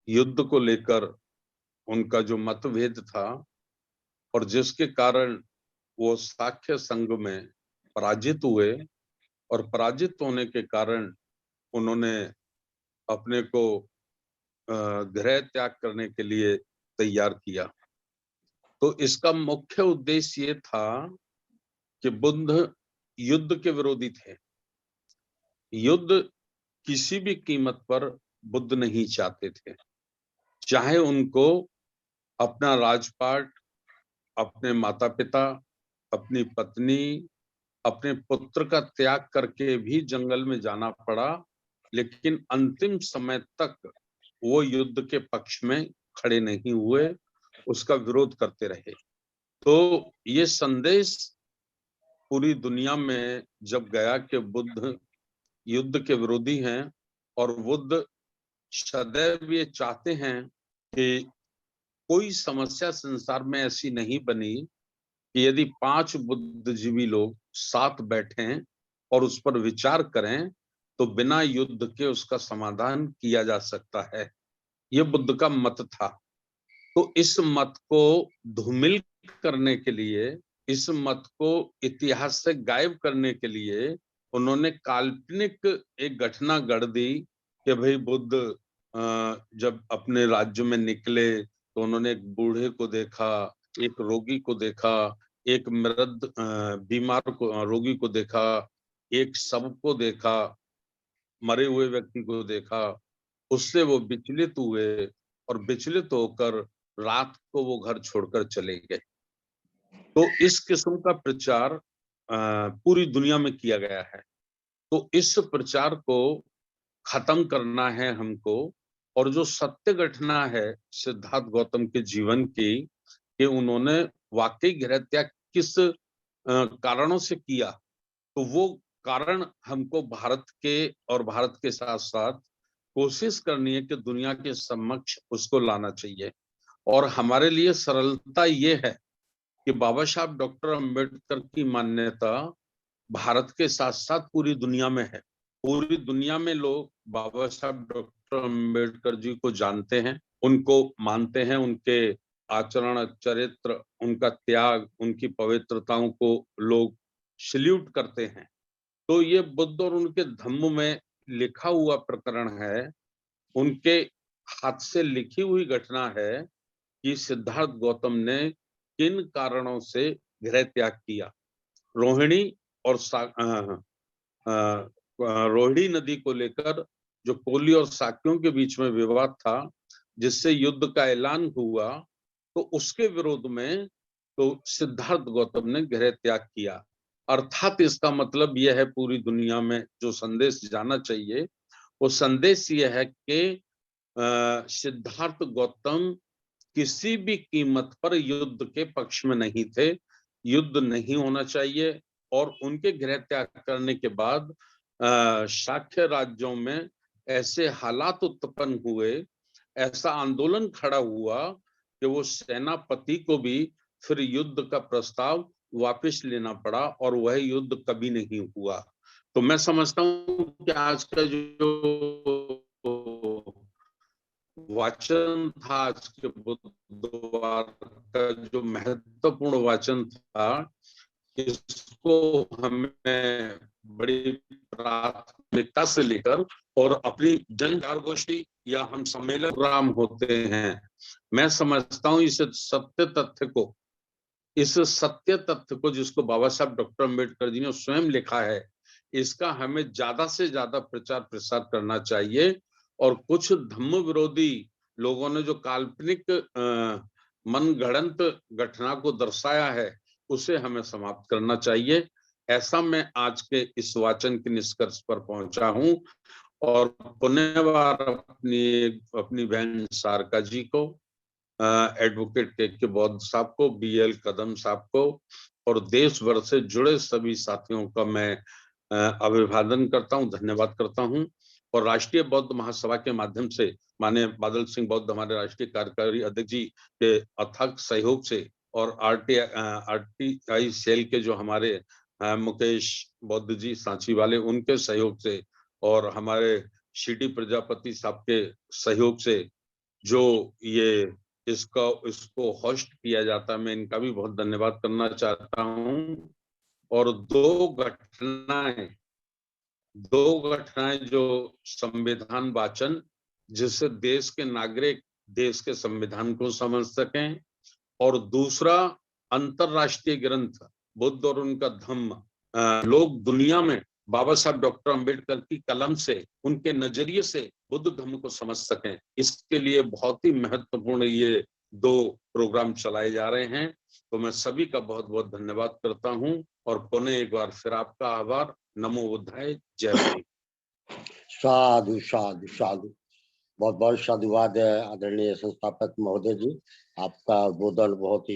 युद्ध को लेकर उनका जो मतभेद था और जिसके कारण वो साख्य संघ में पराजित हुए और पराजित होने के कारण उन्होंने अपने को गृह त्याग करने के लिए तैयार किया। तो इसका मुख्य उद्देश्य ये था कि बुद्ध युद्ध के विरोधी थे। युद्ध किसी भी कीमत पर बुद्ध नहीं चाहते थे, चाहे उनको अपना राजपाट, अपने माता पिता, अपनी पत्नी, अपने पुत्र का त्याग करके भी जंगल में जाना पड़ा, लेकिन अंतिम समय तक वो युद्ध के पक्ष में खड़े नहीं हुए, उसका विरोध करते रहे। तो ये संदेश पूरी दुनिया में जब गया कि बुद्ध युद्ध के विरोधी हैं और बुद्ध सदैव ये चाहते हैं कि कोई समस्या संसार में ऐसी नहीं बनी कि यदि 5 बुद्धिजीवी लोग साथ बैठें और उस पर विचार करें तो बिना युद्ध के उसका समाधान किया जा सकता है। ये बुद्ध का मत था। तो इस मत को धूमिल करने के लिए, इस मत को इतिहास से गायब करने के लिए उन्होंने काल्पनिक एक घटना गढ़ दी कि भाई बुद्ध जब अपने राज्य में निकले तो उन्होंने एक बूढ़े को देखा, एक रोगी को देखा, एक मृत बीमार को रोगी को देखा, एक शव को देखा, मरे हुए व्यक्ति को देखा। उससे वो विचलित हुए और विचलित होकर रात को वो घर छोड़कर चले गए। तो इस किस्म का प्रचार पूरी दुनिया में किया गया है। तो इस प्रचार को खत्म करना है हमको। और जो सत्य घटना है सिद्धार्थ गौतम के जीवन की कि उन्होंने वाकई गृह त्याग किस कारणों से किया, तो वो कारण हमको भारत के और भारत के साथ साथ कोशिश करनी है कि दुनिया के समक्ष उसको लाना चाहिए। और हमारे लिए सरलता ये है कि बाबा साहब डॉक्टर अंबेडकर की मान्यता भारत के साथ साथ पूरी दुनिया में है। पूरी दुनिया में लोग बाबा साहब डॉक्टर अंबेडकर जी को जानते हैं, उनको मानते हैं, उनके आचरण, चरित्र, उनका त्याग, उनकी पवित्रताओं को लोग सल्यूट करते हैं। तो ये बुद्ध और उनके धम्म में लिखा हुआ प्रकरण है, उनके हाथ से लिखी हुई घटना है कि सिद्धार्थ गौतम ने किन कारणों से गृह त्याग किया। रोहिणी और रोहिणी नदी को लेकर जो कोली और साक्यों के बीच में विवाद था, जिससे युद्ध का ऐलान हुआ, तो उसके विरोध में तो सिद्धार्थ गौतम ने गृह त्याग किया। अर्थात इसका मतलब यह है पूरी दुनिया में जो संदेश जाना चाहिए, वो संदेश यह है कि सिद्धार्थ गौतम किसी भी कीमत पर युद्ध के पक्ष में नहीं थे। युद्ध नहीं होना चाहिए। और उनके गृह त्याग करने के बाद शाक्य राज्यों में ऐसे हालात उत्पन्न हुए, ऐसा आंदोलन खड़ा हुआ कि वो सेनापति को भी फिर युद्ध का प्रस्ताव वापस लेना पड़ा और वह युद्ध कभी नहीं हुआ। तो मैं समझता हूँ कि आज का जो वाचन था, आज के बुधवार का जो महत्वपूर्ण वाचन था, इसको हमें बड़ी प्राथमिकता से लेकर और अपनी जन गोष्ठी या हम सम्मेलन प्रोग्राम होते हैं, मैं समझता हूँ इस सत्य तथ्य को जिसको बाबा साहब डॉक्टर अंबेडकर जी ने स्वयं लिखा है, इसका हमें ज्यादा से ज्यादा प्रचार प्रसार करना चाहिए। और कुछ धम्म विरोधी लोगों ने जो काल्पनिक मनगढ़ंत घटना को दर्शाया है, उसे हमें समाप्त करना चाहिए। ऐसा मैं आज के इस वाचन के निष्कर्ष पर पहुंचा हूं। और पुण्यवार अपनी बहन सारका जी को, एडवोकेट के बौद्ध साहब को, BL कदम साहब को और देश भर से जुड़े सभी साथियों का मैं अभिवादन करता हूं, धन्यवाद करता हूं। और राष्ट्रीय बौद्ध महासभा के माध्यम से माननीय बादल सिंह बौद्ध हमारे राष्ट्रीय कार्यकारी अध्यक्ष जी के अथक सहयोग से और RTI सेल के जो हमारे मुकेश बौद्ध जी सांची वाले, उनके सहयोग से और हमारे CD प्रजापति साहब के सहयोग से जो ये इसको होस्ट किया जाता है, मैं इनका भी बहुत धन्यवाद करना चाहता हूँ। और दो घटनाएं जो संविधान वाचन, जिससे देश के नागरिक देश के संविधान को समझ सकें, और दूसरा अंतरराष्ट्रीय ग्रंथ बुद्ध और उनका धम्म, लोग दुनिया में बाबा साहब डॉक्टर अंबेडकर की कलम से, उनके नजरिए से बुद्ध धम्म को समझ सकें, इसके लिए बहुत ही महत्वपूर्ण ये दो प्रोग्राम चलाए जा रहे हैं। तो मैं सभी का बहुत बहुत धन्यवाद करता हूं और पुनः एक बार फिर आपका आभार। नमो बुद्धाय, जय भीम। साधु साधु साधु, बहुत बहुत साधुवाद है आदरणीय संस्थापक महोदय जी, आपका उद्बोधन बहुत ही